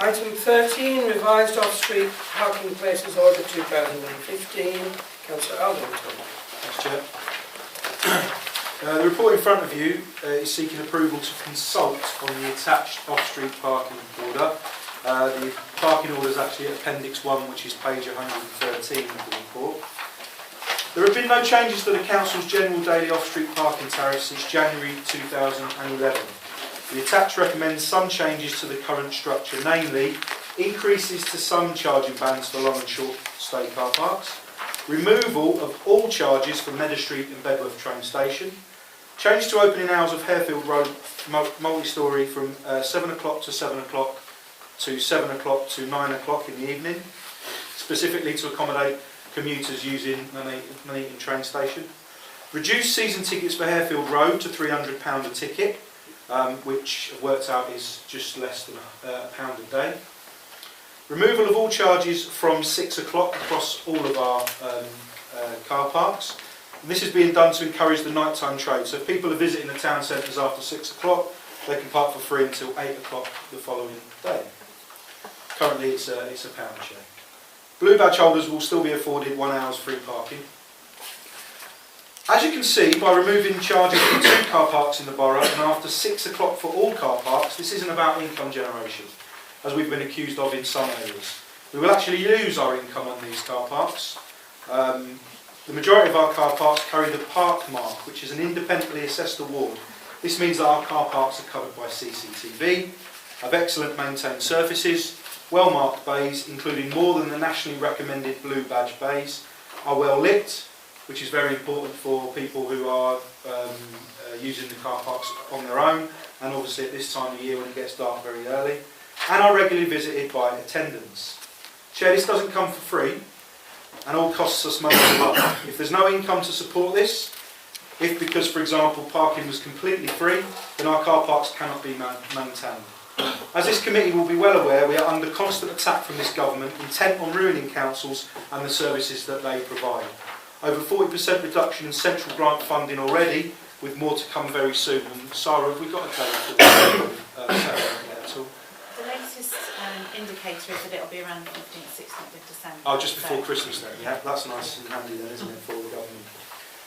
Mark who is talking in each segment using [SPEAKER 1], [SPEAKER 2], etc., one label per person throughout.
[SPEAKER 1] Item 13, revised Offstreet parking places order 2015. Councillor Alderton.
[SPEAKER 2] Thanks, Chair. The report in front of you is seeking approval to consult on the attached Offstreet parking order. The parking order is actually at Appendix 1, which is page 113 of the report. There have been no changes to the Council's general daily off-street parking tariffs since January 2011. The attached recommends some changes to the current structure, namely increases to some charging bands for long and short stay car parks, removal of all charges for Meadow Street and Bedworth train station, change to opening hours of Harefield Road multi-storey from 7 o'clock to 7 o'clock to 7 o'clock to 9 o'clock in the evening, specifically to accommodate commuters using Nuneaton train station. Reduce season tickets for Harefield Road to £300 a ticket, which worked out is just less than £1 a day. Removal of all charges from 6 o'clock across all of our car parks. And this is being done to encourage the nighttime trade. So if people are visiting the town centres after 6 o'clock, they can park for free until 8 o'clock the following day. Currently it's a £1 share. Blue badge holders will still be afforded 1 hour's free parking. As you can see, by removing charges from 2 car parks in the borough and after 6 o'clock for all car parks, this isn't about income generation, as we've been accused of in some areas. We will actually lose our income on these car parks. The majority of our car parks carry the park mark, which is an independently assessed award. This means that our car parks are covered by CCTV, have excellent maintained surfaces, well marked bays, including more than the nationally recommended blue badge bays, are well lit, which is very important for people who are using the car parks on their own, and obviously at this time of year when it gets dark very early, and are regularly visited by attendants. Chair, this doesn't come for free, and all costs us money to run. If there's no income to support this, if because, for example, parking was completely free, then our car parks cannot be maintained. As this committee will be well aware, we are under constant attack from this government, intent on ruining councils and the services that they provide. Over 40% reduction in central grant funding already, with more to come very soon. And Sarah, have we got a date for that at all?
[SPEAKER 3] The latest indicator is that it'll be around the 15th, 16th of December.
[SPEAKER 2] Oh, just before Christmas then, yeah, that's nice and handy then, isn't it, for the government.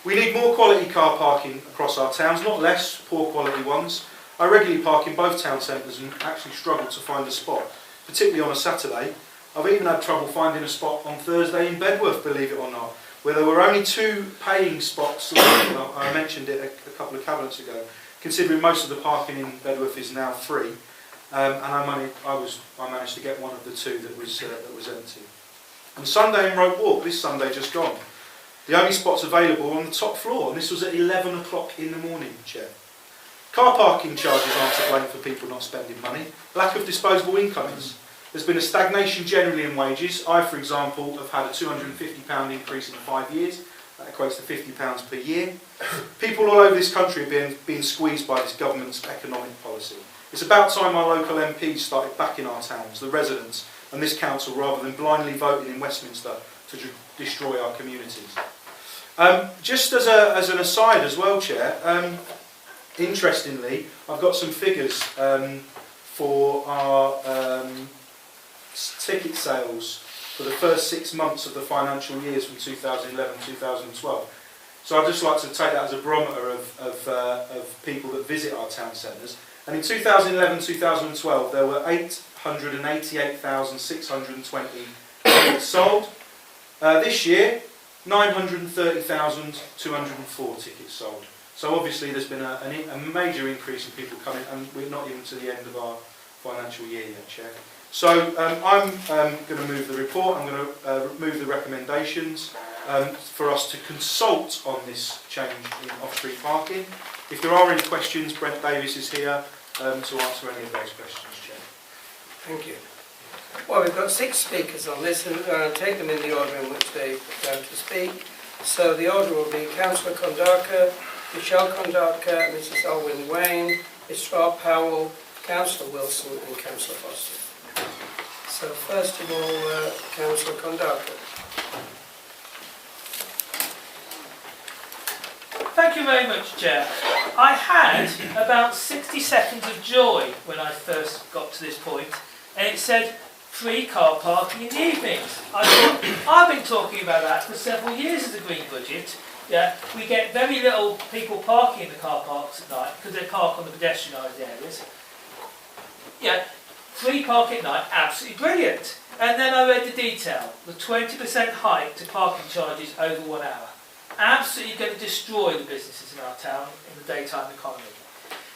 [SPEAKER 2] We need more quality car parking across our towns, not less poor quality ones. I regularly park in both town centres and actually struggle to find a spot, particularly on a Saturday. I've even had trouble finding a spot on Thursday in Bedworth, believe it or not, where there were only 2 paying spots. I mentioned it a couple of cabinets ago, considering most of the parking in Bedworth is now free, and I managed to get one of the 2 that was empty. And Sunday in Rope Walk, this Sunday just gone, the only spots available on the top floor, and this was at 11 o'clock in the morning, Chair. Car parking charges aren't to blame for people not spending money. Lack of disposable income is. There's been a stagnation generally in wages. I, for example, have had a £250 increase in 5 years. That equates to £50 per year. People all over this country are being squeezed by this government's economic policy. It's about time our local MPs started backing our towns, the residents, and this council, rather than blindly voting in Westminster to destroy our communities. Just as an aside as well, Chair, interestingly, I've got some figures for our ticket sales for the first 6 months of the financial years from 2011-2012. So I'd just like to take that as a barometer of people that visit our town centres. And in 2011-2012 there were 888,620 tickets sold. This year, 930,204 tickets sold. So obviously there's been a major increase in people coming, and we're not even to the end of our financial year yet, Chair. So I'm going to move the report. I'm going to move the recommendations for us to consult on this change in off-street parking. If there are any questions, Brent Davis is here to answer any of those questions, Chair.
[SPEAKER 1] Thank you. Well, we've got 6 speakers on this, and we're going to take them in the order in which they're going to speak. So the order will be Councillor Kondarka, Michelle Kondarka, Mrs. Alwyn Wayne, Mr. Rob Powell, Councillor Wilson and Councillor Foster. So first of all, Councillor Kondarka.
[SPEAKER 4] Thank you very much, Chair. I had about 60 seconds of joy when I first got to this point, and it said free car parking in the evenings. I thought, I've been talking about that for several years as a green budget. Yeah, we get very little people parking in the car parks at night because they park on the pedestrianised areas. Yeah, free parking at night, absolutely brilliant. And then I read the detail, the 20% hike to parking charges over 1 hour. Absolutely going to destroy the businesses in our town in the daytime economy.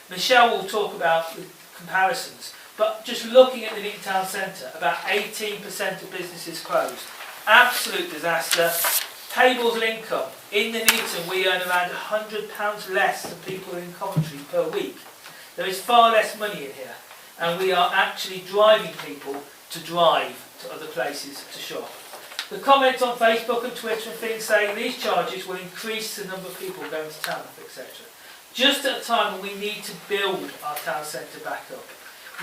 [SPEAKER 4] Michelle will talk about the comparisons, but just looking at the Nuneaton Town Centre, about 18% of businesses closed. Absolute disaster. Tables of income. In Nuneaton we earn around £100 less than people in Coventry per week. There is far less money in here, and we are actually driving people to drive to other places to shop. The comments on Facebook and Twitter and things saying these charges will increase the number of people going to town, etc. Just at a time when we need to build our town centre back up.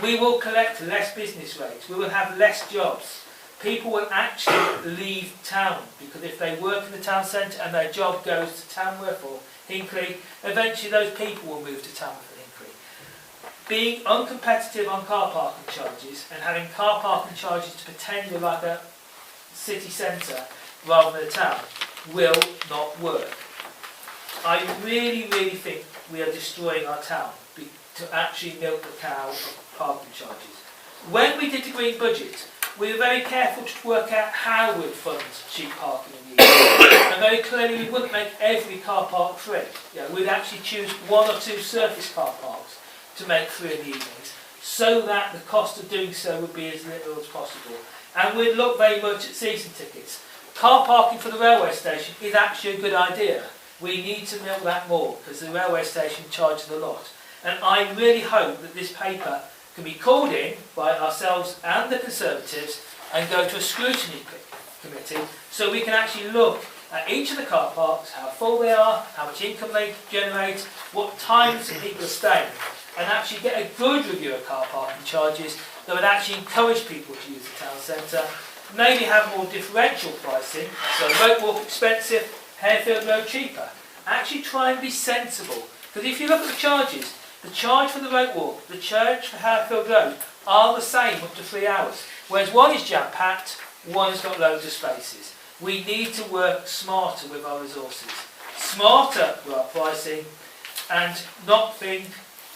[SPEAKER 4] We will collect less business rates, we will have less jobs. People will actually leave town because if they work in the town centre and their job goes to Tamworth or Hinckley, eventually those people will move to Tamworth and Hinckley. Being uncompetitive on car parking charges and having car parking charges to pretend you're like a city centre rather than a town will not work. I really think we are destroying our town to actually milk the cow of parking charges. When we did the green budget, we were very careful to work out how we'd fund cheap parking in the evening. And very clearly we wouldn't make every car park free. We'd actually choose 1 or 2 surface car parks to make free in the evenings, so that the cost of doing so would be as little as possible. And we'd look very much at season tickets. Car parking for the railway station is actually a good idea. We need to milk that more because the railway station charges a lot. And I really hope that this paper can be called in by ourselves and the Conservatives and go to a scrutiny committee so we can actually look at each of the car parks, how full they are, how much income they generate, what times people are staying, and actually get a good review of car parking charges that would actually encourage people to use the town centre, maybe have more differential pricing, so Rope Walk expensive, Harefield Road cheaper. Actually try and be sensible, because if you look at the charges, the charge for the Rope Walk, the charge for Harefield Road are the same up to 3 hours, whereas one is jam-packed, one has got loads of spaces. We need to work smarter with our resources, smarter with our pricing, and not think,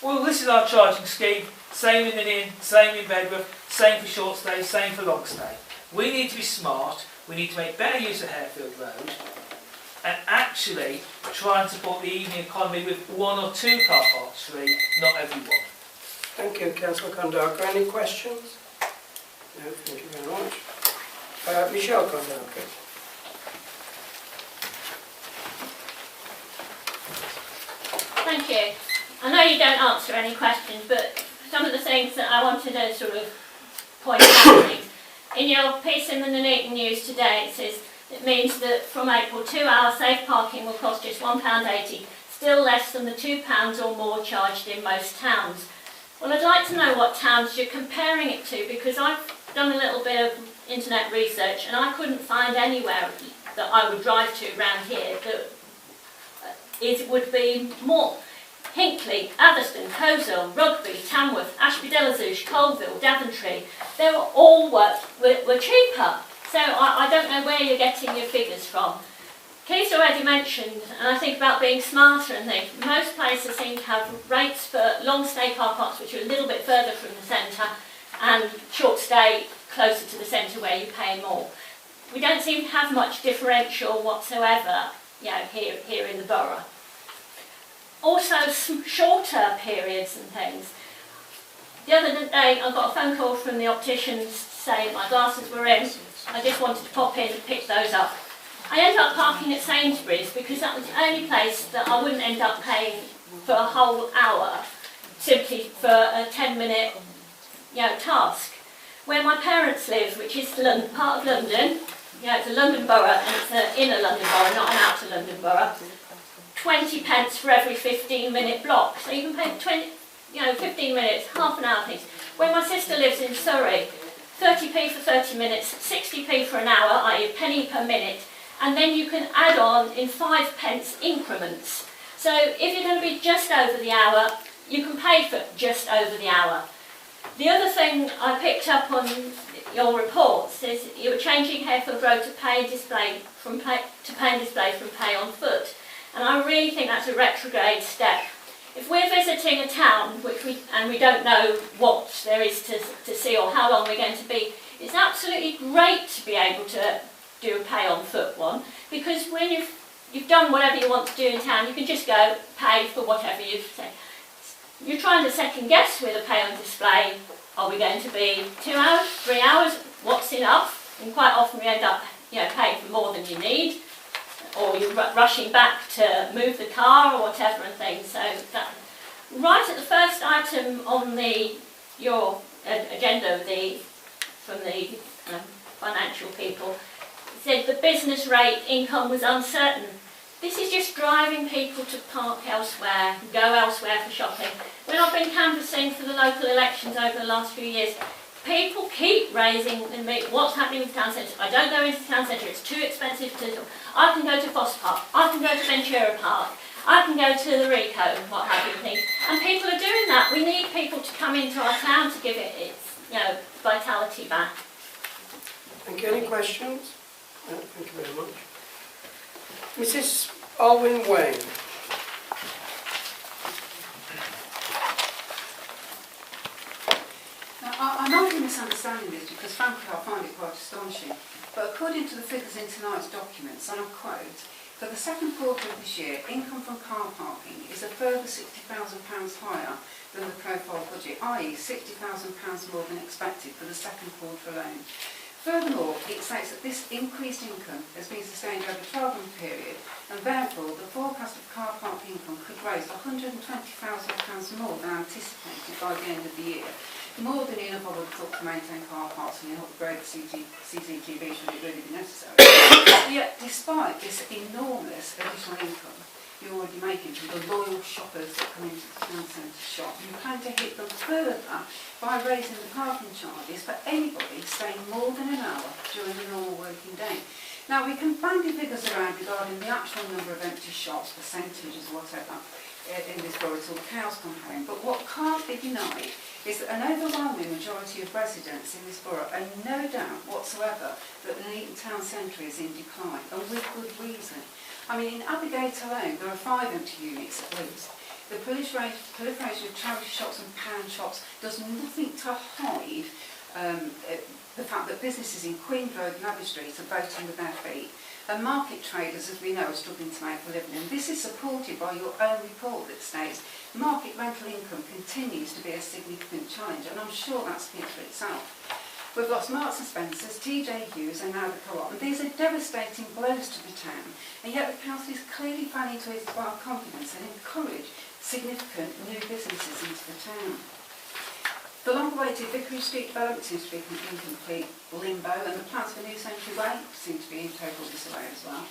[SPEAKER 4] well, this is our charging scheme, same in the inn, same in Bedworth, same for short stay, same for long stay. We need to be smart, we need to make better use of Harefield Road, and actually try and support the evening economy with 1 or 2 car parks free, not every one.
[SPEAKER 1] Thank you, Councillor Kondarka. Any questions? No, thank you very much. Michelle Kondarka.
[SPEAKER 5] Thank you. I know you don't answer any questions, but some of the things that I wanted to sort of point out. In your piece in the Nuneaton News today, it says it means that from April 2 hour safe parking will cost just £1.80, still less than the £2 or more charged in most towns. Well, I'd like to know what towns you're comparing it to, because I've done a little bit of internet research and I couldn't find anywhere that I would drive to around here that would be more. Hinckley, Atherstone, Coleshill, Rugby, Tamworth, Ashby-de-la-Zouch, Colville, Daventry, they were all were cheaper. So I don't know where you're getting your figures from. Keith's already mentioned, and I think about being smarter and things, most places seem to have rates for long stay car parks which are a little bit further from the centre and short stay closer to the centre where you pay more. We don't seem to have much differential whatsoever, here in the borough. Also, some shorter periods and things. The other day I got a phone call from the opticians saying my glasses were in. I just wanted to pop in and pick those up. I ended up parking at Sainsbury's because that was the only place that I wouldn't end up paying for a whole hour, simply for a 10-minute task. Where my parents live, which is part of London, it's a London borough and it's an inner London borough, not an outer London borough. 20 pence for every 15-minute block. So you can pay 15 minutes, half an hour things. Where my sister lives in Surrey, 30p for 30 minutes, 60p for an hour, i.e. a penny per minute, and then you can add on in 5 pence increments. So if you're going to be just over the hour, you can pay for just over the hour. The other thing I picked up on your reports is you were changing Harefield Road to pay and display from pay on foot, and I really think that's a retrograde step. If we're visiting a town and we don't know what there is to see or how long we're going to be, it's absolutely great to be able to do a pay on foot one, because when you've done whatever you want to do in town, you can just go pay for whatever you've said. You're trying to second guess with a pay on display. Are we going to be 2 hours, 3 hours? What's enough? And quite often we end up, paying for more than you need, or you're rushing back to move the car or whatever and things. So that, right at the first item on your agenda from the financial people, it said the business rate income was uncertain. This is just driving people to park elsewhere, go elsewhere for shopping. When I've been canvassing for the local elections over the last few years, people keep raising what's happening with town centre. I don't go into town centre, it's too expensive to. I can go to Foss Park, I can go to Ventura Park, I can go to the Rico and what have you things. And people are doing that. We need people to come into our town to give it its vitality back.
[SPEAKER 1] Thank you. Any questions? No, thank you very much. Mrs. Alwyn Wayne.
[SPEAKER 6] Now, I might be misunderstanding this because frankly I find it quite astonishing, but according to the figures in tonight's documents, and I quote, for the second quarter of this year, income from car parking is a further £60,000 higher than the profile budget, i.e. £60,000 more than expected for the second quarter alone. Furthermore, it states that this increased income has been sustained over a 12-month period, and therefore the forecast of car park income could raise £120,000 more than anticipated by the end of the year, more than enough I would have thought to maintain car parks and upgrade the CCTV should it really be necessary. Yet, despite this enormous additional income you're already making from the loyal shoppers that come into the town centre shop, you plan to hit them further by raising the parking charges for anybody staying more than an hour during the normal working day. Now, we can bandy figures around regarding the actual number of empty shops, percentages, whatever, in this borough till the cows come home, but what can't be denied is that an overwhelming majority of residents in this borough are no doubt whatsoever that the Nuneaton town centre is in decline, and with good reason. I mean, in Abbeygate alone, there are 5 empty units at least. The proliferation of charity shops and pound shops does nothing to hide the fact that businesses in Queen Road and Meadow Street are voting with their feet. And market traders, as we know, are struggling to make a living. And this is supported by your own report that states market rental income continues to be a significant challenge, and I'm sure that speaks for itself. We've lost Marks and Spencer's, TJ Hughes and now the Co-op, and these are devastating blows to the town, and yet the council is clearly failing to inspire confidence and encourage significant new businesses into the town. The long-awaited Vicarage Street development seems to be in complete limbo, and the plans for New Century Way seem to be in total disarray as well.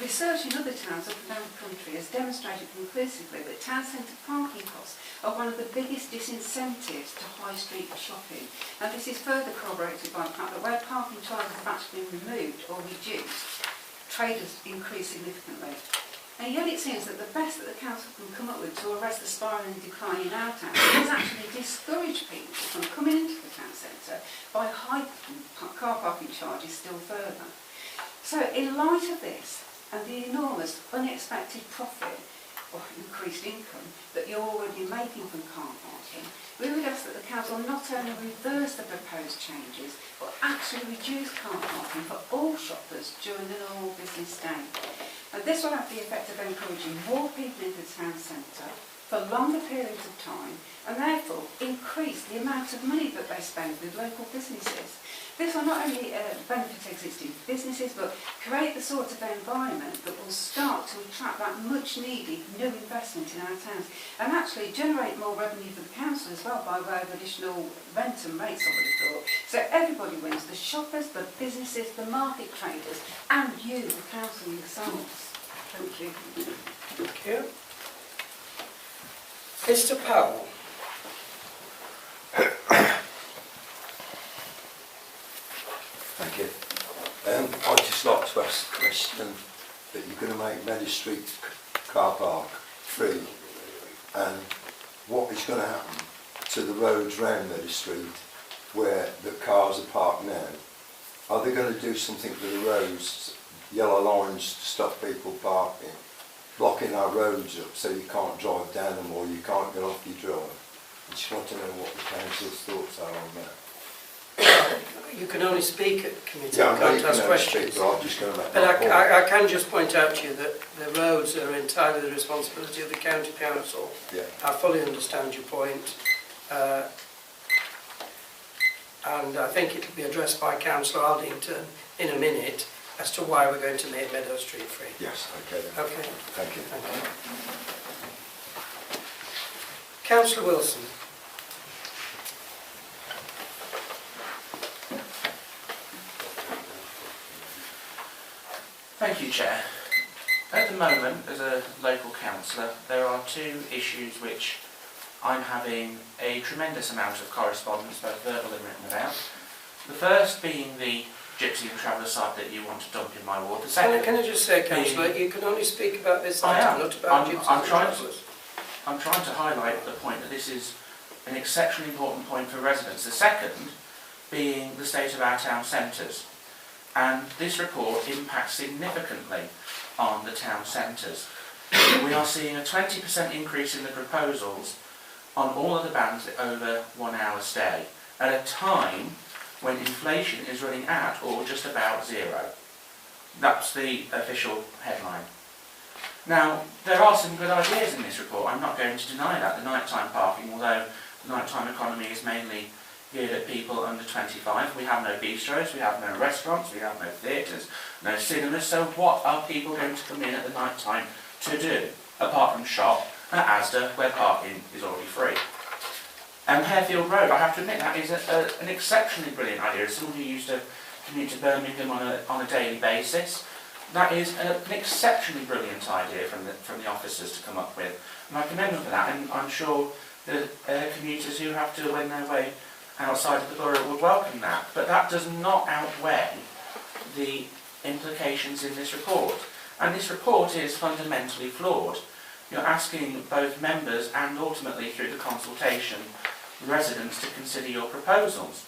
[SPEAKER 6] Research in other towns up and down the country has demonstrated conclusively that town centre parking costs are one of the biggest disincentives to high street shopping, and this is further corroborated by the fact that where parking charges have actually been removed or reduced, trade has increased significantly. And yet it seems that the best that the council can come up with to arrest the spiralling decline in our town is actually discourage people from coming into the town centre by hiking car parking charges still further. So in light of this and the enormous unexpected profit or increased income that you're already making from car parking, we would ask that the council not only reverse the proposed changes but actually reduce car parking for all shoppers during the normal business day. And this will have the effect of encouraging more people into the town centre for longer periods of time, and therefore increase the amount of money that they spend with local businesses. This will not only benefit existing businesses, but create the sort of environment that will start to attract that much needed new investment in our towns, and actually generate more revenue for the council as well by way of additional rent and rates, I would have thought. So everybody wins, the shoppers, the businesses, the market traders, and you, the council yourselves. Thank you.
[SPEAKER 1] Thank you. Mr. Powell.
[SPEAKER 7] Thank you. I'd just like to ask the question that you're going to make Meadow Street car park free, and what is going to happen to the roads round Meadow Street where the cars are parked now. Are they going to do something with the roads, yellow lines to stop people parking, blocking our roads up so you can't drive down them or you can't get off your drive? I just want to know what the council's thoughts are on that.
[SPEAKER 1] You can only speak at committee,
[SPEAKER 7] Yeah,
[SPEAKER 1] you can't ask questions.
[SPEAKER 7] but I'm just going to make
[SPEAKER 1] But
[SPEAKER 7] that point.
[SPEAKER 1] I can just point out to you that the roads are entirely the responsibility of the county council.
[SPEAKER 7] Yeah.
[SPEAKER 1] I fully understand your point. And I think it will be addressed by Councillor Aldington in a minute as to why we're going to make Meadow Street free.
[SPEAKER 7] Yes, okay then.
[SPEAKER 1] Okay,
[SPEAKER 7] Thank you.
[SPEAKER 1] thank you. Councillor Wilson.
[SPEAKER 8] Thank you, Chair. At the moment, as a local councillor, there are two issues which I'm having a tremendous amount of correspondence, both verbal and written about. The first being the Gypsy and Traveller site that you want to dump in my ward. The second,
[SPEAKER 1] Can I just say, Councillor, you can only speak about this
[SPEAKER 8] I
[SPEAKER 1] item,
[SPEAKER 8] am.
[SPEAKER 1] not about
[SPEAKER 8] I'm
[SPEAKER 1] gypsies and
[SPEAKER 8] trying to-
[SPEAKER 1] travellers.
[SPEAKER 8] I'm trying to highlight the point that this is an exceptionally important point for residents. The second being the state of our town centres. And this report impacts significantly on the town centres. We are seeing a 20% increase in the proposals on all of the bands over 1 hour stay at a time when inflation is running at or just about zero. That's the official headline. Now, there are some good ideas in this report, I'm not going to deny that. The nighttime parking, although the nighttime economy is mainly geared at people under 25, we have no bistros, we have no restaurants, we have no theatres, no cinemas, so what are people going to come in at the night time to do, apart from shop at Asda, where parking is already free? And Harefield Road, I have to admit, that is an exceptionally brilliant idea. As someone who used to commute to Birmingham on a daily basis, that is an exceptionally brilliant idea from the officers to come up with. And I commend them for that, and I'm sure the commuters who have to win their way outside of the borough would welcome that. But that does not outweigh the implications in this report. And this report is fundamentally flawed. You're asking both members and ultimately through the consultation residents to consider your proposals.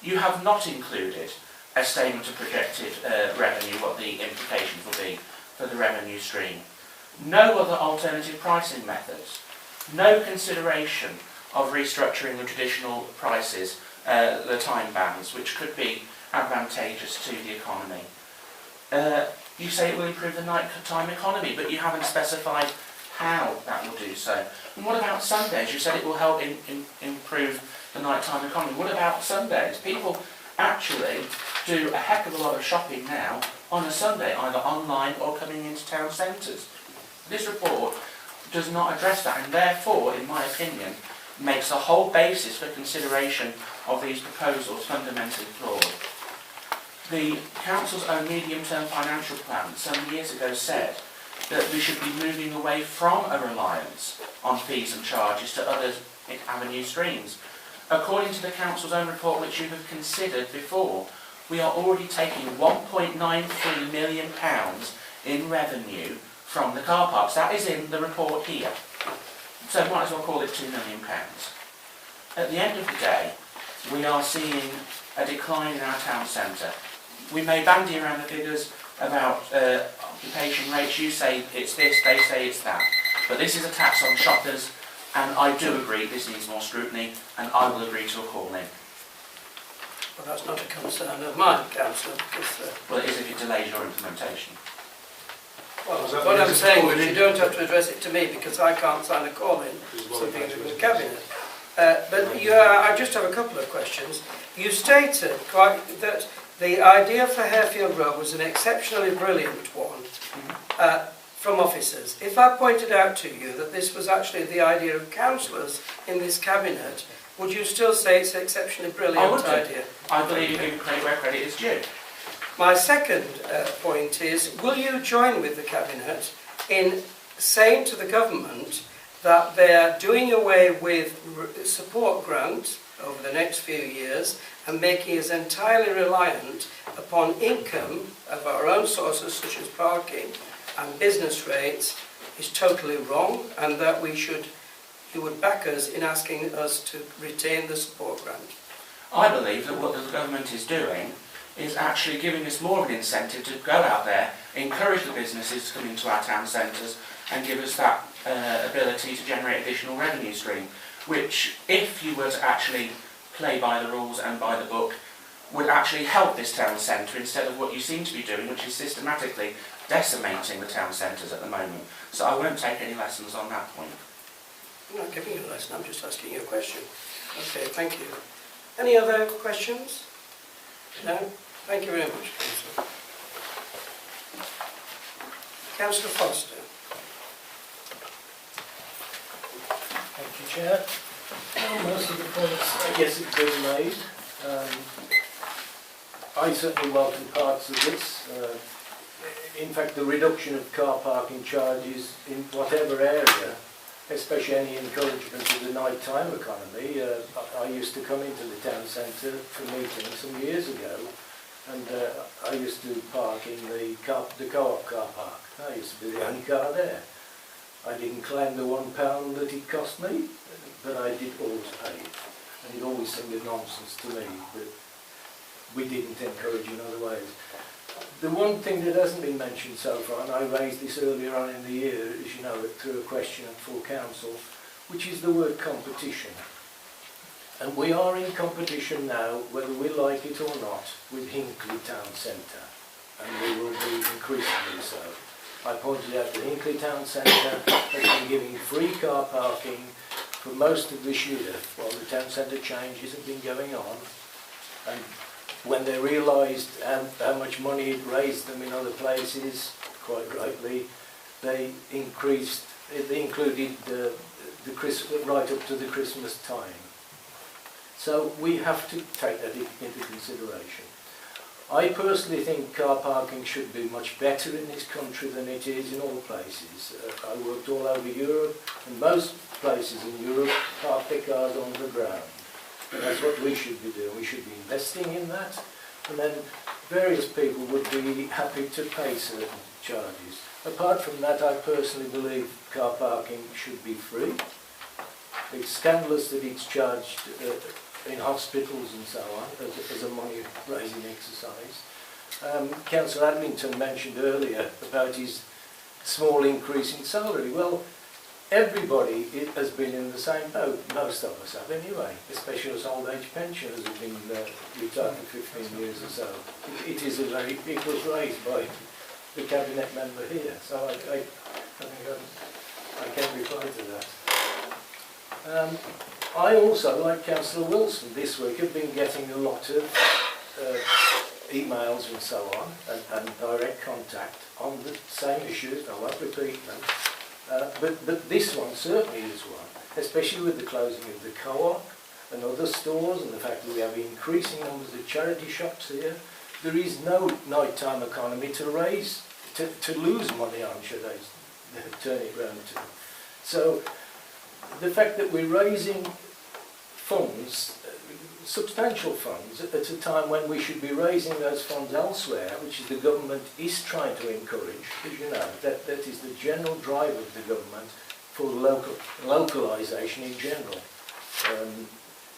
[SPEAKER 8] You have not included a statement of projected revenue, what the implications will be for the revenue stream. No other alternative pricing methods. No consideration of restructuring the traditional prices, the time bands, which could be advantageous to the economy. You say it will improve the night-time economy, but you haven't specified how that will do so. And what about Sundays? You said it will help improve the night-time economy. What about Sundays? People actually do a heck of a lot of shopping now on a Sunday, either online or coming into town centres. This report does not address that, and therefore, in my opinion, makes the whole basis for consideration of these proposals fundamentally flawed. The Council's own medium-term financial plan some years ago said that we should be moving away from a reliance on fees and charges to other avenue streams. According to the Council's own report, which you have considered before, we are already taking £1.93 million in revenue from the car parks. That is in the report here. So might as well call it £2 million. At the end of the day, we are seeing a decline in our town centre. We may bandy around the figures about occupation rates. You say it's this, they say it's that. But this is a tax on shoppers, and I do agree this needs more scrutiny, and I will agree to a call in.
[SPEAKER 1] Well, that's not a concern of mine, Councillor, because...
[SPEAKER 8] Well, it is if it delays your implementation.
[SPEAKER 1] Well, what I'm saying is you don't have to address it to me because I can't sign a call-in, something to do with the Cabinet. I just have a couple of questions. You stated that the idea for Harefield Road was an exceptionally brilliant one from officers. If I pointed out to you that this was actually the idea of councillors in this Cabinet, would you still say it's an exceptionally brilliant idea?
[SPEAKER 8] I believe you give credit where credit is due.
[SPEAKER 1] My second point is, will you join with the Cabinet in saying to the government that they're doing away with support grants over the next few years and making us entirely reliant upon income of our own sources such as parking and business rates is totally wrong, and that you you would back us in asking us to retain the support grant.
[SPEAKER 8] I believe that what the government is doing is actually giving us more of an incentive to go out there, encourage the businesses to come into our town centres and give us that ability to generate additional revenue stream, which, if you were to actually play by the rules and by the book, would actually help this town centre instead of what you seem to be doing, which is systematically decimating the town centres at the moment. So I won't take any lessons on that point.
[SPEAKER 1] I'm not giving you a lesson, I'm just asking you a question. Okay, thank you. Any other questions? No? Thank you very much, Councillor. Councillor Foster.
[SPEAKER 9] Thank you, Chair. Most of the points, I guess, have been made. I certainly welcome parts of this. In fact, the reduction of car parking charges in whatever area, especially any encouragement of the night-time economy. I used to come into the town centre for meetings some years ago, and I used to park in the co-op car park. I used to be the only car there. I didn't claim the £1 that it cost me, but I did always pay it. And it always seemed a nonsense to me that we didn't encourage in other ways. The one thing that hasn't been mentioned so far, and I raised this earlier on in the year, as you know, through a question at full council, which is the word competition. And we are in competition now, whether we like it or not, with Hinckley Town Centre, and we will be increasingly so. I pointed out that Hinckley Town Centre has been giving free car parking for most of this year, while the town centre changes have been going on. And when they realised how much money it raised them in other places, quite rightly, they included the right up to the Christmas time. So we have to take that into consideration. I personally think car parking should be much better in this country than it is in all places. I worked all over Europe, and most places in Europe park their cars on the ground. And that's what we should be doing. We should be investing in that, and then various people would be happy to pay certain charges. Apart from that, I personally believe car parking should be free. It's scandalous that it's charged in hospitals and so on as a money-raising exercise. Councillor Adlington mentioned earlier about his small increase in salary. Well, everybody has been in the same boat, most of us have anyway, especially as old age pensioners have been retired for 15 years or so. It was raised by the cabinet member here, so I think I can reply to that. I also, like Councillor Wilson this week, have been getting a lot of emails and so on, and direct contact on the same issues. I won't repeat them. But this one certainly is one, especially with the closing of the co-op and other stores, and the fact that we have increasing numbers of charity shops here. There is no nighttime economy to lose money on, should I turn it round to. So the fact that we're raising funds, substantial funds, at a time when we should be raising those funds elsewhere, which the government is trying to encourage, as you know, that is the general drive of the government for localisation in general.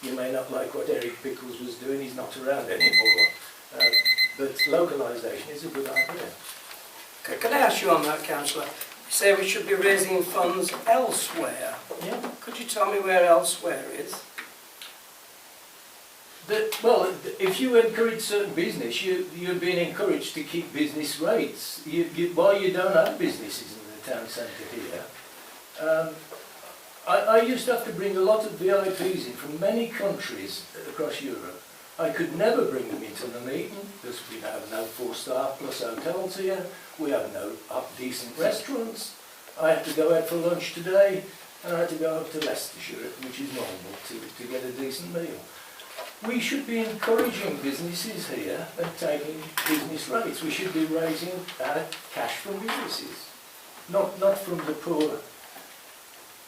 [SPEAKER 9] You may not like what Eric Pickles was doing, he's not around anymore, but localisation is a good idea.
[SPEAKER 1] Can I ask you on that, Councillor? You say we should be raising funds elsewhere.
[SPEAKER 9] Yeah.
[SPEAKER 1] Could you tell me where elsewhere is?
[SPEAKER 9] Well, if you encourage certain business, you're being encouraged to keep business rates. Why you don't have businesses in the town centre here? I used to have to bring a lot of VIPs in from many countries across Europe. I could never bring them into Nuneaton because we have no 4-star plus hotels here. We have no decent restaurants. I had to go out for lunch today, and I had to go up to Leicestershire, which is normal, to get a decent meal. We should be encouraging businesses here and taking business rates. We should be raising cash from businesses, not from the poor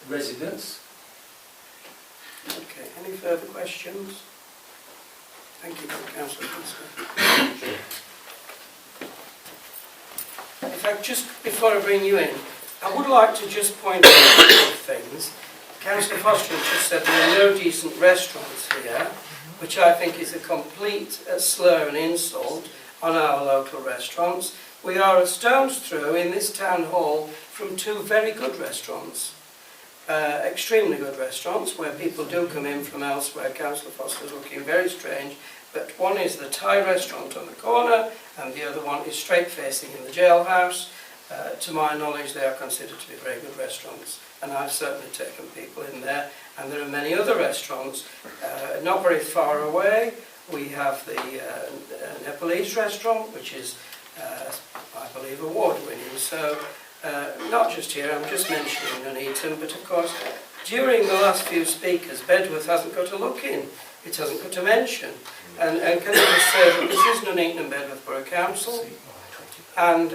[SPEAKER 9] residents.
[SPEAKER 1] Okay, any further questions? Thank you, Councillor Wilson. In fact, just before I bring you in, I would like to just point out a couple of things. Councillor Foster has just said there are no decent restaurants here, which I think is a complete slur and insult on our local restaurants. We are a stone's throw in this town hall from two very good restaurants, extremely good restaurants, where people do come in from elsewhere. Councillor Foster's looking very strange, but one is the Thai restaurant on the corner, and the other one is straight facing in the jailhouse. To my knowledge, they are considered to be very good restaurants, and I've certainly taken people in there. And there are many other restaurants not very far away. We have the Nepalese restaurant, which is, I believe, award-winning. So, not just here, I'm just mentioning Nuneaton, but of course, during the last few speakers, Bedworth hasn't got a look in. It hasn't got a mention. And can I just say that this is Nuneaton and Bedworth Borough Council, and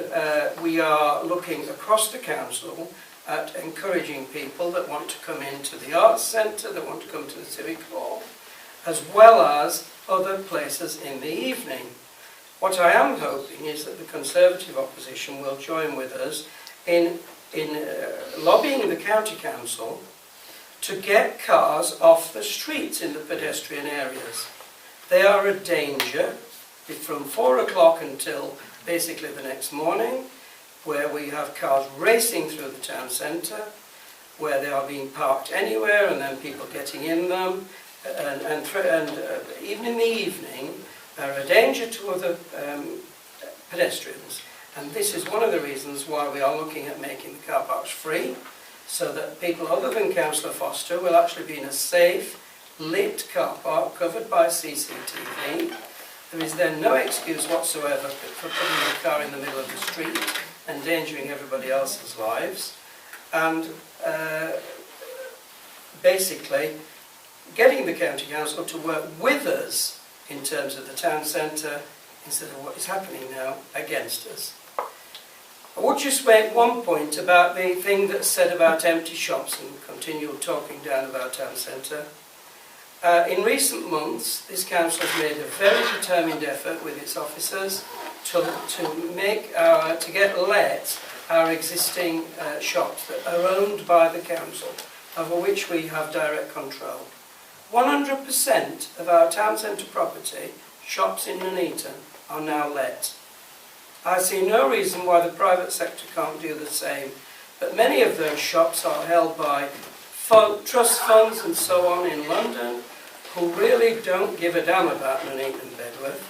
[SPEAKER 1] we are looking across the council at encouraging people that want to come into the arts centre, that want to come to the civic hall, as well as other places in the evening. What I am hoping is that the Conservative opposition will join with us in lobbying the County Council to get cars off the streets in the pedestrian areas. They are a danger from 4 o'clock until basically the next morning, where we have cars racing through the town centre, where they are being parked anywhere and then people getting in them, and even in the evening, they're a danger to other pedestrians. And this is one of the reasons why we are looking at making the car parks free, so that people other than Councillor Foster will actually be in a safe, lit car park covered by CCTV. There is then no excuse whatsoever for putting the car in the middle of the street, endangering everybody else's lives, and basically getting the County Council to work with us in terms of the town centre instead of what is happening now against us. I would just make one point about the thing that's said about empty shops and continual talking down about town centre. In recent months, this council has made a very determined effort with its officers to get let our existing shops that are owned by the council, over which we have direct control. 100% of our town centre property, shops in Nuneaton, are now let. I see no reason why the private sector can't do the same, but many of those shops are held by trust funds and so on in London, who really don't give a damn about Nuneaton and Bedworth.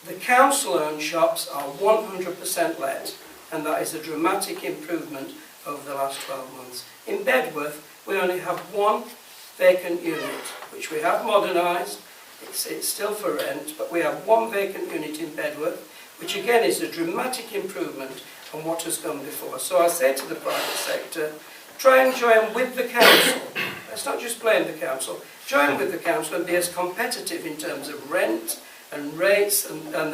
[SPEAKER 1] The council-owned shops are 100% let, and that is a dramatic improvement over the last 12 months. In Bedworth, we only have one vacant unit, which we have modernised. It's still for rent, but we have one vacant unit in Bedworth, which again is a dramatic improvement on what has gone before. So I say to the private sector, try and join with the council. Let's not just blame the council. Join with the council and be as competitive in terms of rent and rates and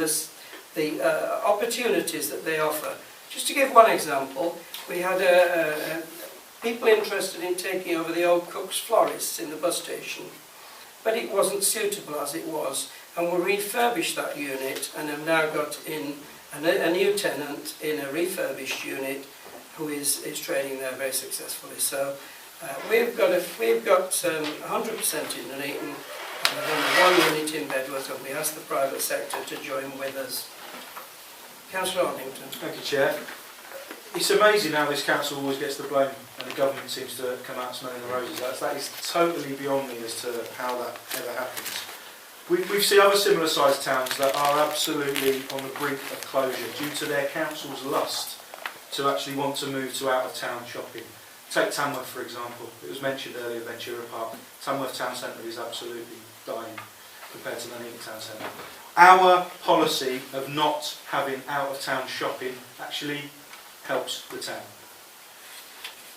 [SPEAKER 1] the opportunities that they offer. Just to give one example, we had people interested in taking over the old Cook's Florists in the bus station, but it wasn't suitable as it was, and we refurbished that unit and have now got in a new tenant in a refurbished unit who is trading there very successfully. So we've got 100% in Nuneaton, and only one unit in Bedworth, and we ask the private sector to join with us. Councillor Ornington.
[SPEAKER 2] Thank you, Chair. It's amazing how this council always gets the blame and the government seems to come out smelling the roses. That is totally beyond me as to how that ever happens. We've seen other similar sized towns that are absolutely on the brink of closure due to their council's lust to actually want to move to out of town shopping. Take Tamworth for example. It was mentioned earlier, Ventura Park. Tamworth Town Centre is absolutely dying compared to Nuneaton Town Centre. Our policy of not having out of town shopping actually helps the town.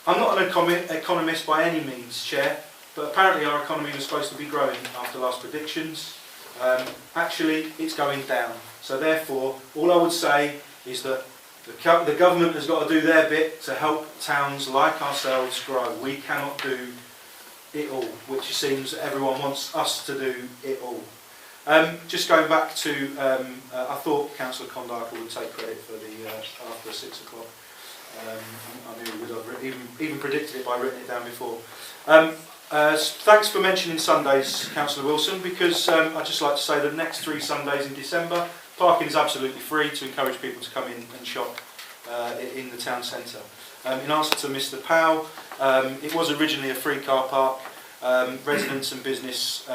[SPEAKER 2] I'm not an economist by any means, Chair, but apparently our economy was supposed to be growing after last predictions. Actually, it's going down. So therefore, all I would say is that the government has got to do their bit to help towns like ourselves grow. We cannot do it all, which it seems everyone wants us to do it all. Just going back to, I thought Councillor Condarker would take credit for the after 6 o'clock. I knew we would have even predicted it by writing it down before. Thanks for mentioning Sundays, Councillor Wilson, because I'd just like to say that the next 3 Sundays in December, parking is absolutely free to encourage people to come in and shop in the town centre. In answer to Mr Powell, it was originally a free car park. Residents and business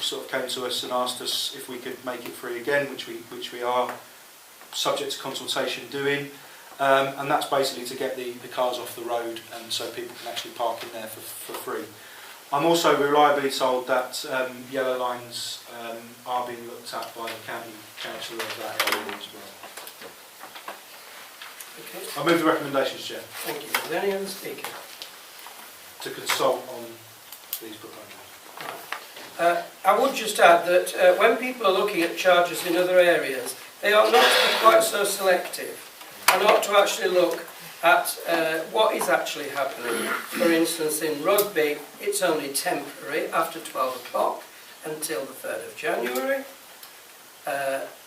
[SPEAKER 2] sort of came to us and asked us if we could make it free again, which we are, subject to consultation, doing. And that's basically to get the cars off the road and so people can actually park in there for free. I'm also reliably told that yellow lines are being looked at by the county council of that area as well.
[SPEAKER 1] Okay.
[SPEAKER 2] I move the recommendations, Chair.
[SPEAKER 1] Thank you. Is there any other speaker?
[SPEAKER 2] To consult on these proposals.
[SPEAKER 1] I would just add that when people are looking at charges in other areas, they ought not to be quite so selective and ought to actually look at what is actually happening. For instance, in Rugby, it's only temporary after 12 o'clock until the 3rd of January.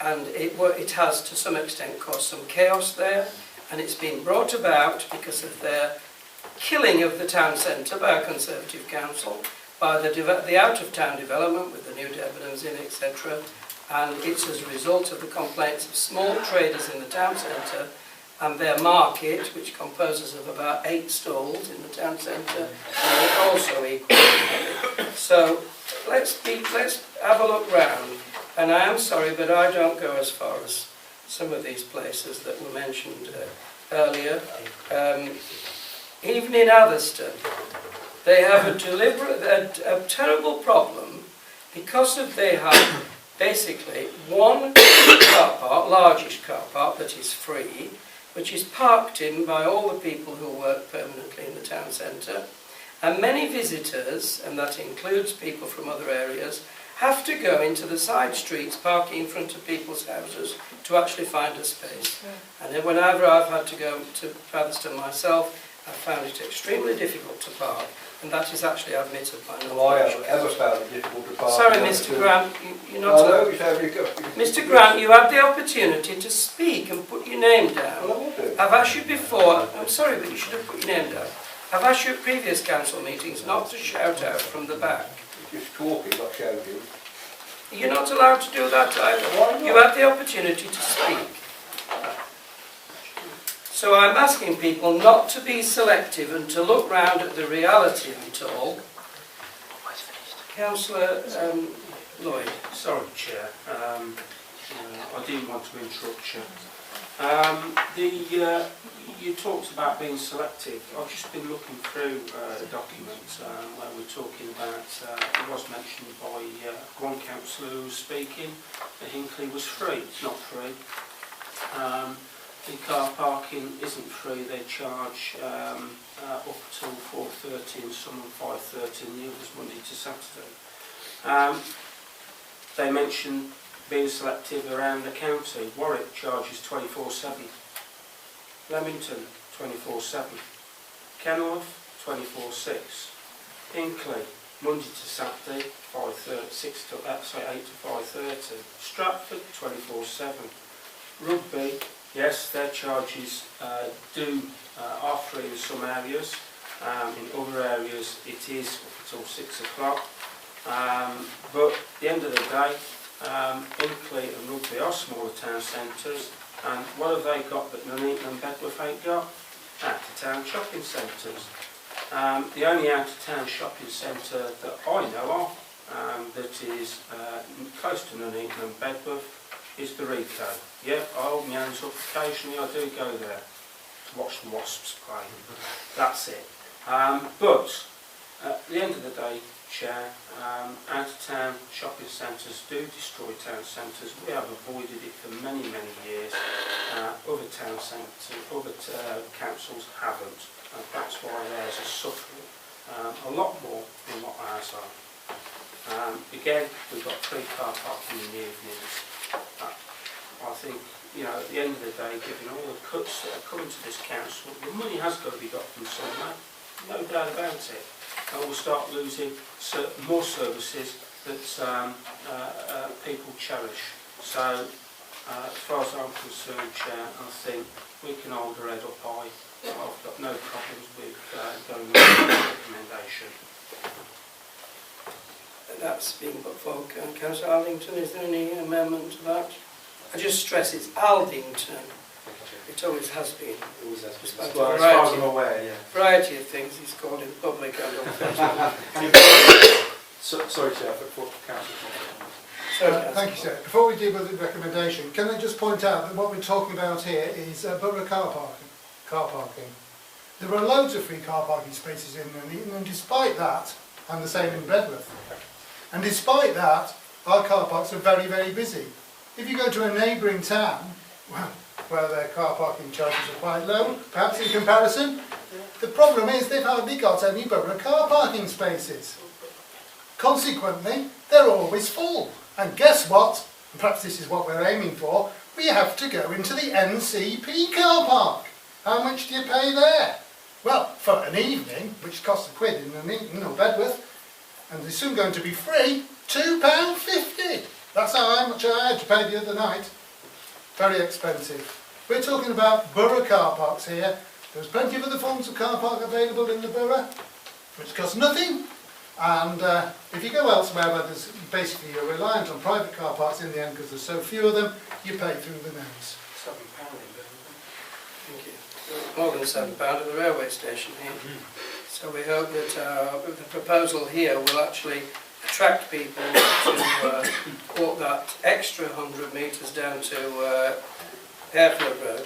[SPEAKER 1] And it has to some extent caused some chaos there, and it's been brought about because of their killing of the town centre by a Conservative council, by the out-of-town development with the new Debenhams in, etc. And it's as a result of the complaints of small traders in the town centre and their market, which composes of about 8 stalls in the town centre, and also equal. So let's have a look round. And I am sorry, but I don't go as far as some of these places that were mentioned earlier. Even in Atherstone, they have a terrible problem because they have basically one car park, largish car park that is free, which is parked in by all the people who work permanently in the town centre, and many visitors, and that includes people from other areas, have to go into the side streets parking in front of people's houses to actually find a space. And then whenever I've had to go to Atherstone myself, I've found it extremely difficult to park, and that is actually admitted by no.
[SPEAKER 7] Well, I haven't ever found it difficult to park.
[SPEAKER 1] Sorry, Mr. Grant, you're not allowed. Mr. Grant, you had the opportunity to speak and put your name down.
[SPEAKER 7] Well, I will do.
[SPEAKER 1] I've asked you before, I'm sorry, but you should have put your name down. I've asked you at previous council meetings not to shout out from the back.
[SPEAKER 7] Just talking, not shouting.
[SPEAKER 1] You're not allowed to do that either.
[SPEAKER 7] Why not?
[SPEAKER 1] You had the opportunity to speak. So I'm asking people not to be selective and to look round at the reality of it all. Councillor Lloyd.
[SPEAKER 10] Sorry, Chair. I didn't want to interrupt you. You talked about being selective. I've just been looking through the documents where we're talking about, it was mentioned by one councillor who was speaking, that Hinckley was free. It's not free. The car parking isn't free. They charge up till 4:30 and some on 5:30 and the others Monday to Saturday. They mentioned being selective around the county. Warwick charges 24/7. Leamington 24/7. Kenilworth 24/6. Hinckley Monday to Saturday 8 to 5:30. Stratford 24/7. Rugby, yes, their charges are free in some areas. In other areas it is up until 6 o'clock. But at the end of the day, Hinckley and Rugby are smaller town centres, and what have they got that Nuneaton and Bedworth ain't got? Out-of-town shopping centres. The only out-of-town shopping centre that I know of that is close to Nuneaton and Bedworth is the Rico. Yeah, I hold my hands up occasionally, I do go there to watch the Wasps play. That's it. But at the end of the day, Chair, out-of-town shopping centres do destroy town centres. We have avoided it for many, many years. Other town centres, other councils haven't, and that's why theirs are suffering a lot more than what ours are. Again, we've got free car parking in the evenings. I think, you know, at the end of the day, given all the cuts that are coming to this council, the money has got to be got from somewhere, no doubt about it. And we'll start losing more services that people cherish. So As far as I'm concerned, Chair, I think we can hold our head up high. I've got no problems with going with the recommendation.
[SPEAKER 1] That's been put forward. Councillor Aldington, is there any amendment to that? I just stress it's Aldington. It always has been. Despite
[SPEAKER 2] Well,
[SPEAKER 1] a
[SPEAKER 2] as far as I'm
[SPEAKER 1] variety,
[SPEAKER 2] aware, yeah.
[SPEAKER 1] variety of things he's called in public and on Facebook.
[SPEAKER 2] Sorry, Chair, for Councillor.
[SPEAKER 1] Thank
[SPEAKER 11] Thank you, sir. Before we deal with the recommendation, can I just point out that what we're talking about here is borough car parking. There are loads of free car parking spaces in Nuneaton, and despite that, and the same in Bedworth, and despite that, our car parks are very, very busy. If you go to a neighbouring town, well, where their car parking charges are quite low, perhaps in comparison, the problem is they've hardly got any borough car parking spaces. Consequently, they're always full. And guess what? Perhaps this is what we're aiming for. We have to go into the NCP car park. How much do you pay there? Well, for an evening, which costs £1 in Nuneaton or Bedworth, and they're soon going to be free, £2.50. That's how much I had to pay the other night. Very expensive. We're talking about borough car parks here. There's plenty of other forms of car park available in the borough, which cost nothing. And if you go elsewhere where there's basically you're reliant on private car parks in the end because there's so few of them, you pay through the nose.
[SPEAKER 1] £7 in Birmingham. Thank you. More than £7 at the railway station here. So we hope that the proposal here will actually attract people to walk that extra 100 metres down to Airfield Road.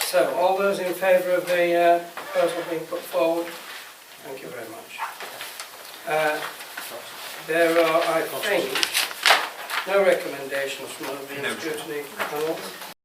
[SPEAKER 1] So all those in favour of the proposal being put forward? Thank you very much. There are, I think, no recommendations from the scrutiny panel.